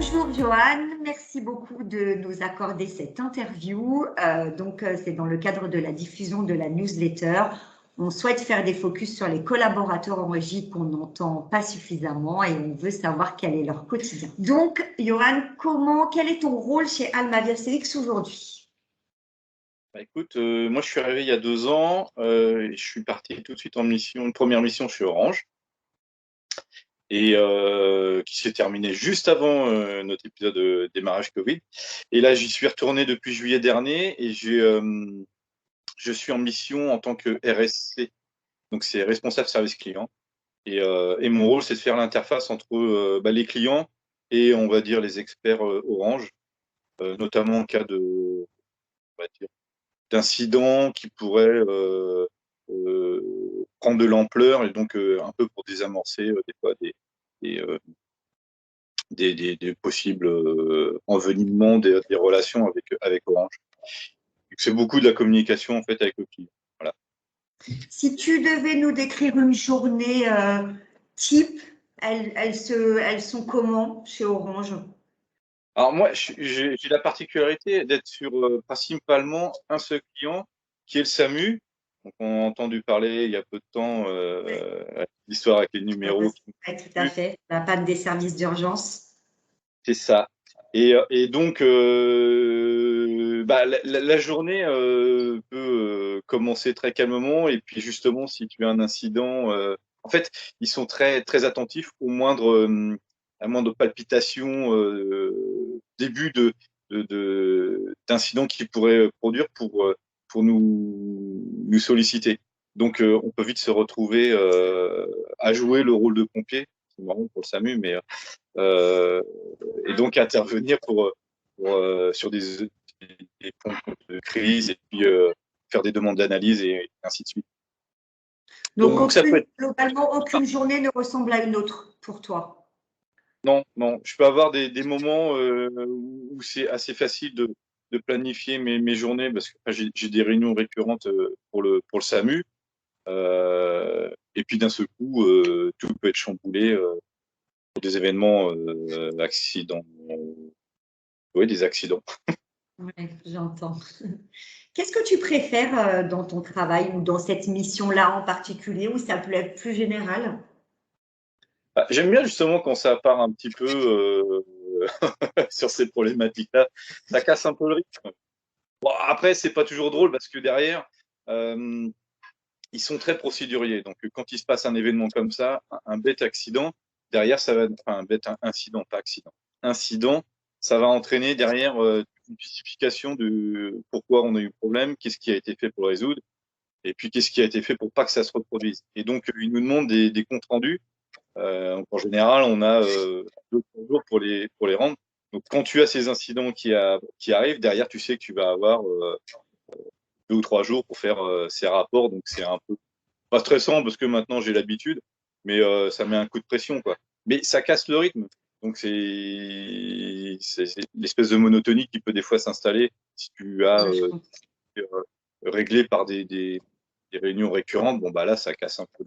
Bonjour Johan, merci beaucoup de nous accorder cette interview. C'est dans le cadre de la diffusion de la newsletter. On souhaite faire des focus sur les collaborateurs en régie qu'on n'entend pas suffisamment et on veut savoir quel est leur quotidien. Donc, Johan, quel est ton rôle chez Almavia CX aujourd'hui? Écoute, moi je suis arrivé il y a 2 ans, je suis parti tout de suite en mission, une première mission chez Orange et qui s'est terminée juste avant notre épisode de démarrage Covid. Et là, j'y suis retourné depuis juillet dernier et je suis en mission en tant que RSC, donc c'est responsable service client. Et mon rôle, c'est de faire l'interface entre les clients et on va dire les experts Orange, notamment en cas on va dire, d'incidents qui pourraient prendre de l'ampleur et donc un peu pour désamorcer des fois des possibles envenimements des relations avec Orange. C'est beaucoup de la communication en fait avec le client. Voilà. Si tu devais nous décrire une journée type, elles sont comment chez Orange? Alors moi, j'ai la particularité d'être sur principalement un seul client qui est le SAMU. Donc on a entendu parler il y a peu de temps l'histoire avec les numéros. Oui, tout à fait. La panne des services d'urgence. C'est ça. Et donc, la journée peut commencer très calmement. Et puis, justement, si tu as un incident, en fait, ils sont très, très attentifs à moindre palpitation, début d'incident qui pourrait produire pour nous solliciter. Donc, on peut vite se retrouver à jouer le rôle de pompier. C'est marrant pour le SAMU, mais et donc intervenir sur des points de crise et puis faire des demandes d'analyse et ainsi de suite. Donc ça peut être... globalement, aucune journée ne ressemble à une autre pour toi. Non, je peux avoir des moments où c'est assez facile de planifier mes journées parce que j'ai des réunions récurrentes pour le SAMU. Et puis d'un seul coup, tout peut être chamboulé pour des événements accidents. Oui, des accidents. Oui, j'entends. Qu'est-ce que tu préfères dans ton travail ou dans cette mission-là en particulier, ou ça peut être plus général? J'aime bien justement quand ça part un petit peu sur ces problématiques-là. Ça casse un peu le rythme. Bon, après, c'est pas toujours drôle parce que derrière, ils sont très procéduriers. Donc, quand il se passe un événement comme ça, un bête accident, derrière, ça va, enfin, un bête incident, pas accident. Incident, ça va entraîner derrière une justification de pourquoi on a eu le problème, qu'est-ce qui a été fait pour le résoudre, et puis qu'est-ce qui a été fait pour pas que ça se reproduise. Et donc, ils nous demandent des comptes rendus. En général, on a 2-3 jours pour les rendre. Donc, quand tu as ces incidents qui arrivent, derrière, tu sais que tu vas avoir 2 ou 3 jours pour faire ces rapports. Donc, c'est un peu pas stressant parce que maintenant j'ai l'habitude, mais ça met un coup de pression, quoi. Mais ça casse le rythme. Donc, c'est l'espèce de monotonie qui peut des fois s'installer si tu as réglé par des réunions récurrentes. Bon, là, ça casse un peu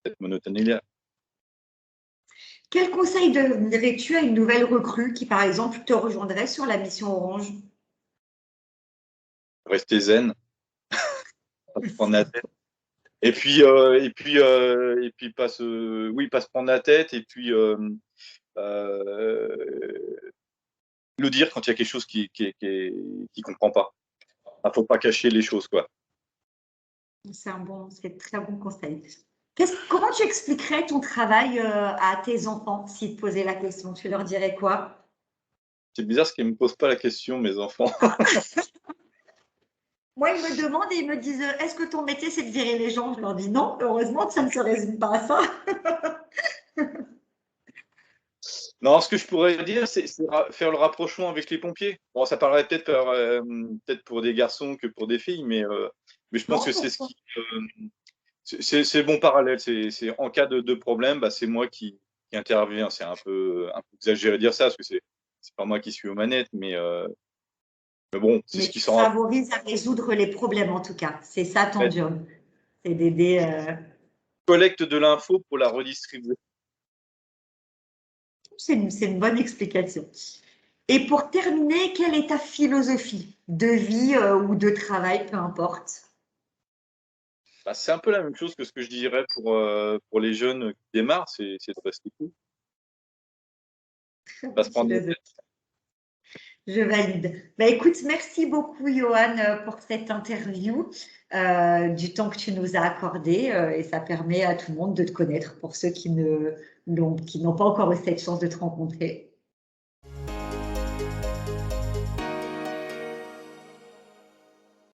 cette monotonie-là. Quel conseil donnerais-tu à une nouvelle recrue qui, par exemple, te rejoindrait sur la mission Orange? Rester zen, pas se prendre la tête. Et puis pas se prendre la tête. Et puis le dire quand il y a quelque chose qui comprend pas. Faut pas cacher les choses, quoi. C'est très bon conseil. Comment tu expliquerais ton travail à tes enfants s'ils te posaient la question? Tu leur dirais quoi? C'est bizarre parce qu'ils me posent pas la question, mes enfants. Moi, ils me demandent et ils me disent est-ce que ton métier, c'est de virer les gens? Je leur dis non, heureusement que ça ne se résume pas à ça. Non, ce que je pourrais dire, c'est faire le rapprochement avec les pompiers. Bon, ça paraît peut-être pour des garçons que pour des filles, mais je pense que c'est ce qui. C'est le bon parallèle. C'est en cas de problème, c'est moi qui intervient. C'est un peu exagéré de dire ça, parce que c'est pas moi qui suis aux manettes, mais bon, c'est ce qui s'en rapproche. Favorise à résoudre les problèmes, en tout cas. C'est ça ton job. C'est d'aider. Collecte de l'info pour la redistribuer. C'est une bonne explication. Et pour terminer, quelle est ta philosophie de vie ou de travail, peu importe? Bah, c'est un peu la même chose que ce que je dirais pour les jeunes qui démarrent, c'est de rester cool, Très pas se bonne prendre la philosophie. tête. Je valide. Bah, écoute, merci beaucoup, Johan, pour cette interview, du temps que tu nous as accordé, et ça permet à tout le monde de te connaître pour ceux qui n'ont pas encore eu cette chance de te rencontrer.